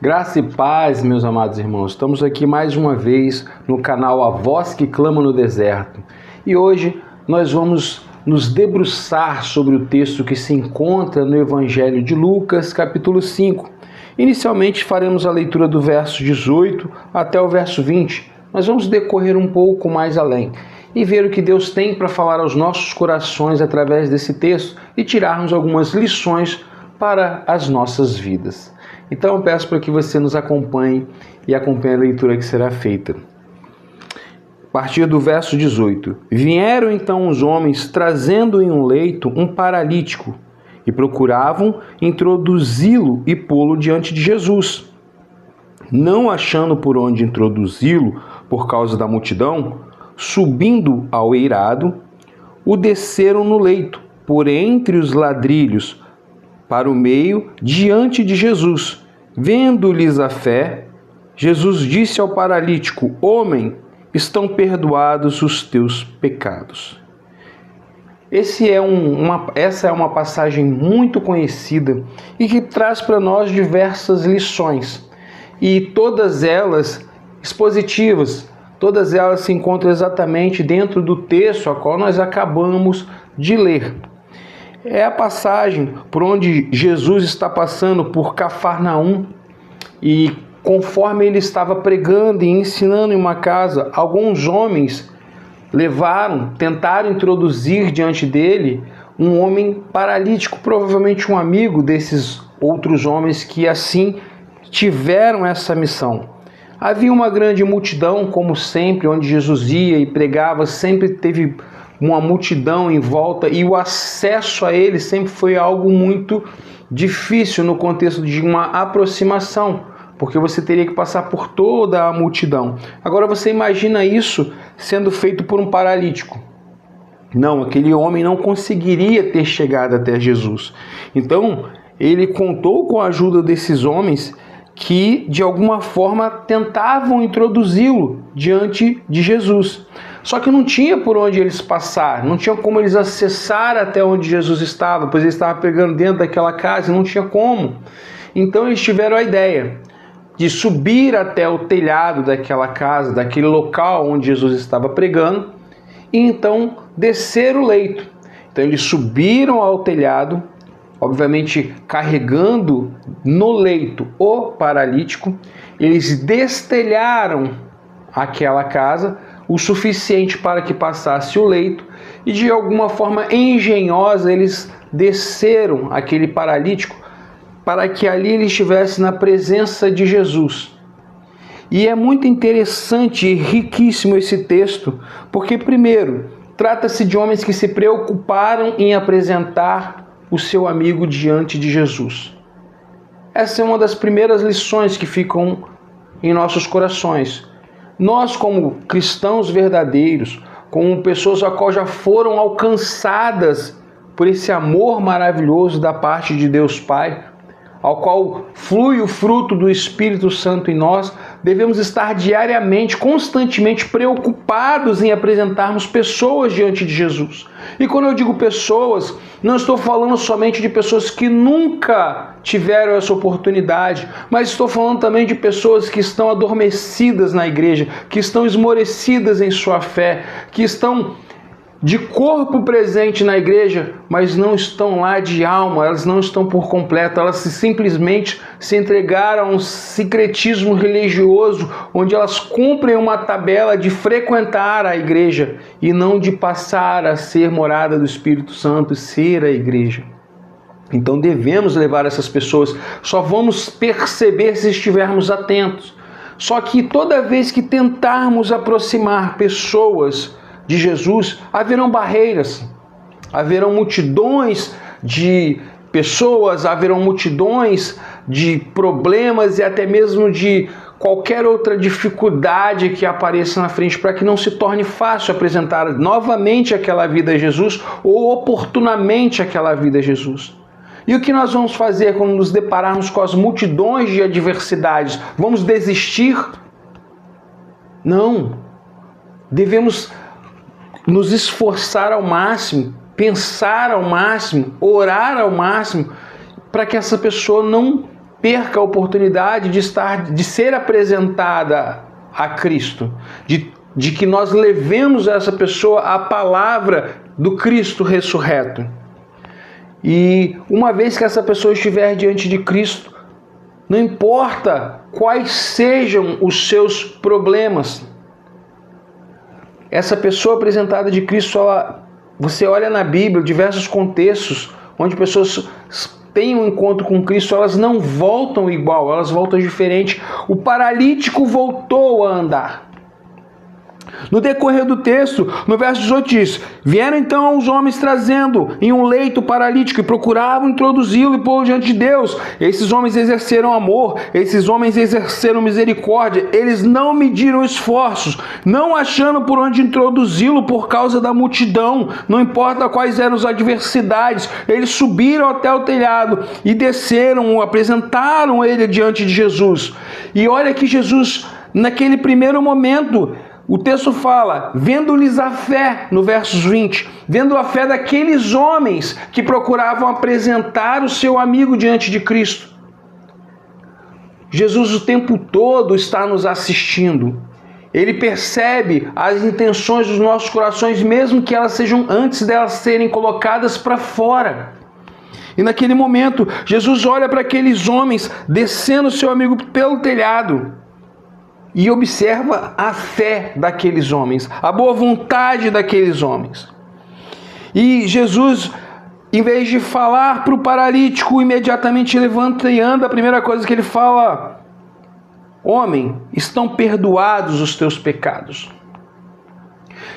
Graça e paz, meus amados irmãos. Estamos aqui mais uma vez no canal A Voz que Clama no Deserto. E hoje nós vamos nos debruçar sobre o texto que se encontra no Evangelho de Lucas, capítulo 5. Inicialmente faremos a leitura do verso 18 até o verso 20. Nós vamos decorrer um pouco mais além e ver o que Deus tem para falar aos nossos corações através desse texto e tirarmos algumas lições para as nossas vidas. Então eu peço para que você nos acompanhe e acompanhe a leitura que será feita. A partir do verso 18. Vieram então os homens trazendo em um leito um paralítico e procuravam introduzi-lo e pô-lo diante de Jesus. Não achando por onde introduzi-lo por causa da multidão, subindo ao eirado, o desceram no leito, por entre os ladrilhos, para o meio, diante de Jesus. Vendo-lhes a fé, Jesus disse ao paralítico: Homem, estão perdoados os teus pecados. Essa é uma passagem muito conhecida e que traz para nós diversas lições. E todas elas expositivas, todas elas se encontram exatamente dentro do texto a qual nós acabamos de ler. É a passagem por onde Jesus está passando por Cafarnaum e conforme ele estava pregando e ensinando em uma casa, alguns homens tentaram introduzir diante dele um homem paralítico, provavelmente um amigo desses outros homens que assim tiveram essa missão. Havia uma grande multidão, como sempre, onde Jesus ia e pregava, sempre teve uma multidão em volta e o acesso a ele sempre foi algo muito difícil no contexto de uma aproximação, porque você teria que passar por toda a multidão. Agora você imagina isso sendo feito por um paralítico. Não, aquele homem não conseguiria ter chegado até Jesus. Então, ele contou com a ajuda desses homens que, de alguma forma, tentavam introduzi-lo diante de Jesus. Só que não tinha por onde eles passar, não tinha como eles acessar até onde Jesus estava, pois ele estava pregando dentro daquela casa e não tinha como. Então eles tiveram a ideia de subir até o telhado daquela casa, daquele local onde Jesus estava pregando, e então descer o leito. Então eles subiram ao telhado, obviamente carregando no leito o paralítico, eles destelharam aquela casa o suficiente para que passasse o leito e de alguma forma engenhosa eles desceram aquele paralítico para que ali ele estivesse na presença de Jesus. E é muito interessante e riquíssimo esse texto, porque primeiro, trata-se de homens que se preocuparam em apresentar o seu amigo diante de Jesus. Essa é uma das primeiras lições que ficam em nossos corações. Nós, como cristãos verdadeiros, como pessoas a qual já foram alcançadas por esse amor maravilhoso da parte de Deus Pai, ao qual flui o fruto do Espírito Santo em nós, devemos estar diariamente, constantemente preocupados em apresentarmos pessoas diante de Jesus. E quando eu digo pessoas, não estou falando somente de pessoas que nunca tiveram essa oportunidade, mas estou falando também de pessoas que estão adormecidas na igreja, que estão esmorecidas em sua fé, que estão de corpo presente na igreja, mas não estão lá de alma, elas não estão por completo, elas simplesmente se entregaram a um sincretismo religioso, onde elas cumprem uma tabela de frequentar a igreja e não de passar a ser morada do Espírito Santo e ser a igreja. Então devemos levar essas pessoas, só vamos perceber se estivermos atentos. Só que toda vez que tentarmos aproximar pessoas de Jesus, haverão barreiras, haverão multidões de pessoas, haverão multidões de problemas e até mesmo de qualquer outra dificuldade que apareça na frente para que não se torne fácil apresentar novamente aquela vida a Jesus ou oportunamente aquela vida a Jesus. E o que nós vamos fazer quando nos depararmos com as multidões de adversidades? Vamos desistir? Não. Devemos nos esforçar ao máximo, pensar ao máximo, orar ao máximo, para que essa pessoa não perca a oportunidade de ser apresentada a Cristo, de que nós levemos a essa pessoa a palavra do Cristo ressurreto. E uma vez que essa pessoa estiver diante de Cristo, não importa quais sejam os seus problemas, essa pessoa apresentada de Cristo, você olha na Bíblia, diversos contextos onde pessoas têm um encontro com Cristo, elas não voltam igual, elas voltam diferente. O paralítico voltou a andar. No decorrer do texto, no verso 18 diz: vieram então os homens trazendo em um leito paralítico e procuravam introduzi-lo e pô-lo diante de Deus. Esses homens exerceram amor, esses homens exerceram misericórdia, eles não mediram esforços, não achando por onde introduzi-lo por causa da multidão, não importa quais eram as adversidades, eles subiram até o telhado e desceram, apresentaram ele diante de Jesus. E olha que Jesus, naquele primeiro momento, o texto fala, vendo-lhes a fé, no versos 20, vendo a fé daqueles homens que procuravam apresentar o seu amigo diante de Cristo. Jesus o tempo todo está nos assistindo. Ele percebe as intenções dos nossos corações, mesmo que elas sejam antes delas serem colocadas para fora. E naquele momento, Jesus olha para aqueles homens descendo o seu amigo pelo telhado e observa a fé daqueles homens, a boa vontade daqueles homens. E Jesus, em vez de falar para o paralítico, imediatamente levanta e anda, a primeira coisa que ele fala: homem, estão perdoados os teus pecados.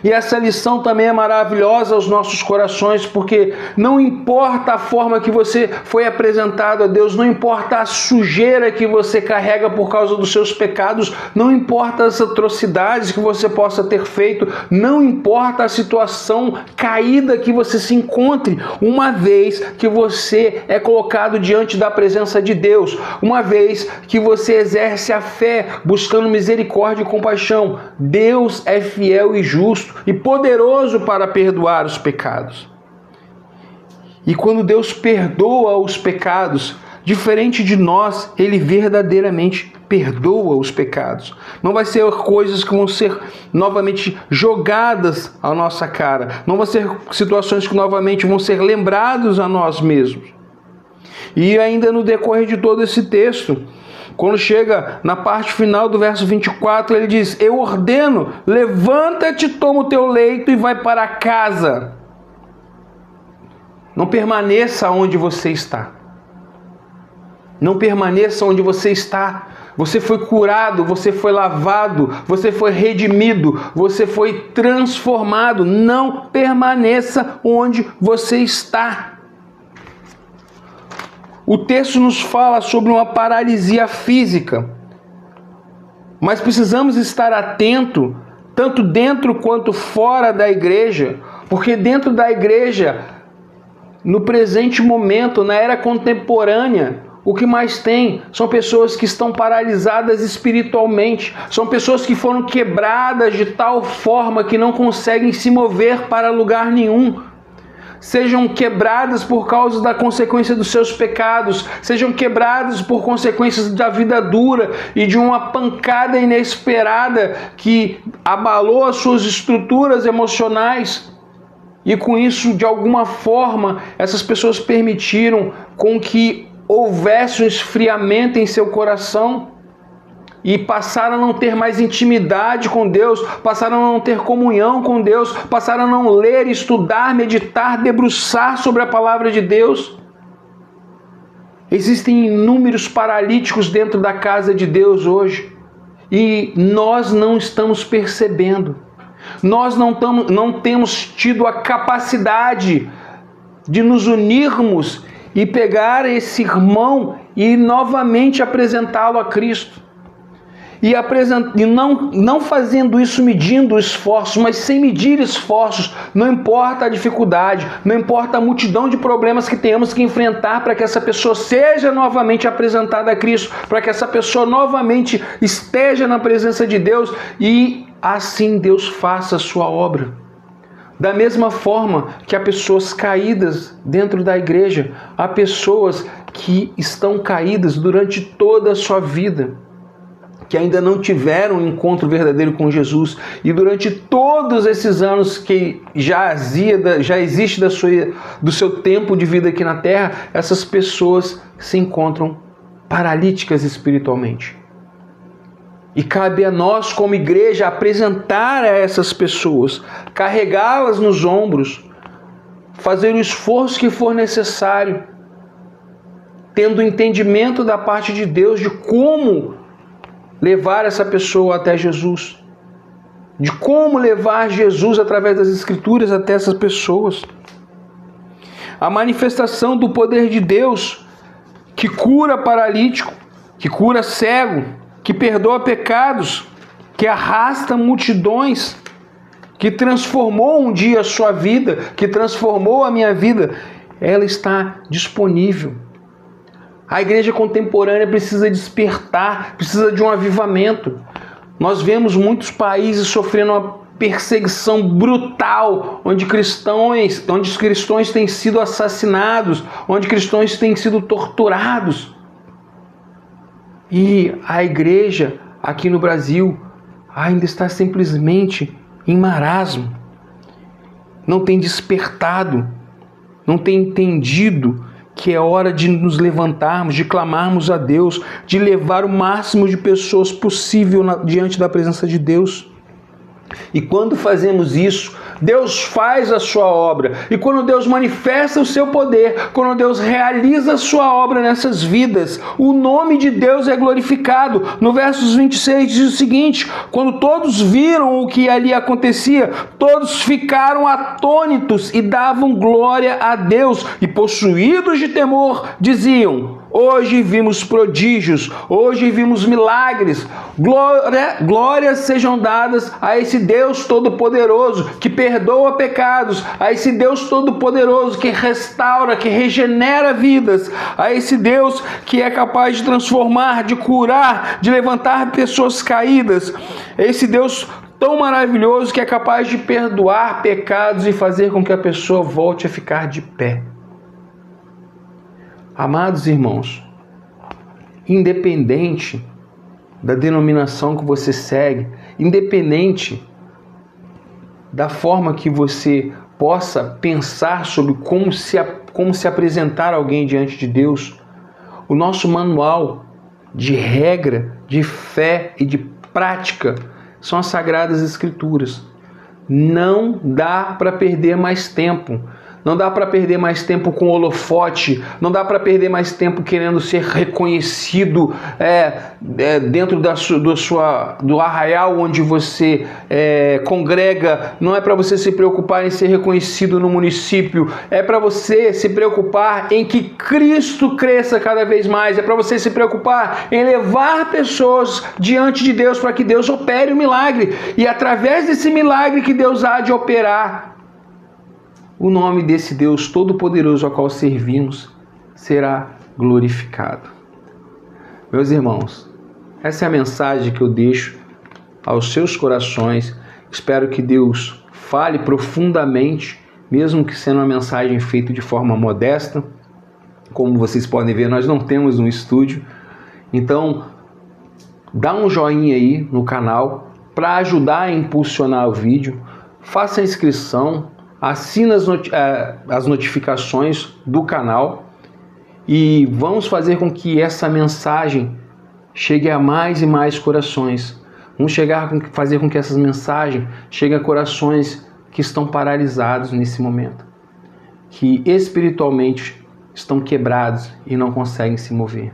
E essa lição também é maravilhosa aos nossos corações, porque não importa a forma que você foi apresentado a Deus, não importa a sujeira que você carrega por causa dos seus pecados, não importa as atrocidades que você possa ter feito, não importa a situação caída que você se encontre, uma vez que você é colocado diante da presença de Deus, uma vez que você exerce a fé, buscando misericórdia e compaixão, Deus é fiel e justo e poderoso para perdoar os pecados. E quando Deus perdoa os pecados, diferente de nós, Ele verdadeiramente perdoa os pecados. Não vai ser coisas que vão ser novamente jogadas à nossa cara. Não vão ser situações que novamente vão ser lembrados a nós mesmos. E ainda no decorrer de todo esse texto, quando chega na parte final do verso 24, ele diz: eu ordeno, levanta-te, toma o teu leito e vai para casa. Não permaneça onde você está. Não permaneça onde você está. Você foi curado, você foi lavado, você foi redimido, você foi transformado. Não permaneça onde você está. O texto nos fala sobre uma paralisia física, mas precisamos estar atento, tanto dentro quanto fora da igreja, porque dentro da igreja, no presente momento, na era contemporânea, o que mais tem são pessoas que estão paralisadas espiritualmente, são pessoas que foram quebradas de tal forma que não conseguem se mover para lugar nenhum. Sejam quebradas por causa da consequência dos seus pecados, sejam quebradas por consequências da vida dura e de uma pancada inesperada que abalou as suas estruturas emocionais. E com isso, de alguma forma, essas pessoas permitiram com que houvesse um esfriamento em seu coração e passaram a não ter mais intimidade com Deus, passaram a não ter comunhão com Deus, passaram a não ler, estudar, meditar, debruçar sobre a palavra de Deus. Existem inúmeros paralíticos dentro da casa de Deus hoje e nós não estamos percebendo. Nós não temos tido a capacidade de nos unirmos e pegar esse irmão e novamente apresentá-lo a Cristo. E não fazendo isso medindo esforços, mas sem medir esforços, não importa a dificuldade, não importa a multidão de problemas que tenhamos que enfrentar para que essa pessoa seja novamente apresentada a Cristo, para que essa pessoa novamente esteja na presença de Deus e assim Deus faça a sua obra. Da mesma forma que há pessoas caídas dentro da igreja, há pessoas que estão caídas durante toda a sua vida, que ainda não tiveram um encontro verdadeiro com Jesus, e durante todos esses anos que já existe do seu tempo de vida aqui na Terra, essas pessoas se encontram paralíticas espiritualmente. E cabe a nós, como igreja, apresentar a essas pessoas, carregá-las nos ombros, fazer o esforço que for necessário, tendo entendimento da parte de Deus de como levar essa pessoa até Jesus, de como levar Jesus através das Escrituras até essas pessoas. A manifestação do poder de Deus que cura paralítico, que cura cego, que perdoa pecados, que arrasta multidões, que transformou um dia a sua vida, que transformou a minha vida, ela está disponível. A igreja contemporânea precisa despertar, precisa de um avivamento. Nós vemos muitos países sofrendo uma perseguição brutal, onde os cristãos têm sido assassinados, onde cristãos têm sido torturados. E a igreja aqui no Brasil ainda está simplesmente em marasmo. Não tem despertado, não tem entendido que é hora de nos levantarmos, de clamarmos a Deus, de levar o máximo de pessoas possível diante da presença de Deus. E quando fazemos isso, Deus faz a sua obra. E quando Deus manifesta o seu poder, quando Deus realiza a sua obra nessas vidas, o nome de Deus é glorificado. No versos 26 diz o seguinte: quando todos viram o que ali acontecia, todos ficaram atônitos e davam glória a Deus. E possuídos de temor, diziam: hoje vimos prodígios, hoje vimos milagres. Glórias sejam dadas a esse Deus Todo-Poderoso, que perdoa pecados, a esse Deus Todo-Poderoso que restaura, que regenera vidas, a esse Deus que é capaz de transformar, de curar, de levantar pessoas caídas, esse Deus tão maravilhoso que é capaz de perdoar pecados e fazer com que a pessoa volte a ficar de pé. Amados irmãos, independente da denominação que você segue, independente da forma que você possa pensar sobre como se apresentar a alguém diante de Deus, o nosso manual de regra, de fé e de prática são as Sagradas Escrituras. Não dá para perder mais tempo. Não dá para perder mais tempo com holofote, não dá para perder mais tempo querendo ser reconhecido dentro do arraial onde você congrega. Não é para você se preocupar em ser reconhecido no município, é para você se preocupar em que Cristo cresça cada vez mais, é para você se preocupar em levar pessoas diante de Deus para que Deus opere o milagre, e através desse milagre que Deus há de operar, o nome desse Deus Todo-Poderoso ao qual servimos será glorificado. Meus irmãos, essa é a mensagem que eu deixo aos seus corações. Espero que Deus fale profundamente, mesmo que sendo uma mensagem feita de forma modesta. Como vocês podem ver, nós não temos um estúdio. Então, dá um joinha aí no canal para ajudar a impulsionar o vídeo. Faça a inscrição. Assina as notificações do canal e vamos fazer com que essa mensagem chegue a mais e mais corações. Vamos fazer com que essas mensagens cheguem a corações que estão paralisados nesse momento, que espiritualmente estão quebrados e não conseguem se mover.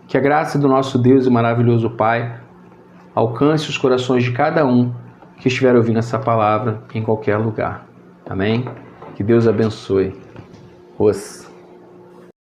Que a graça do nosso Deus e maravilhoso Pai alcance os corações de cada um que estiver ouvindo essa palavra em qualquer lugar. Amém? Que Deus abençoe. Os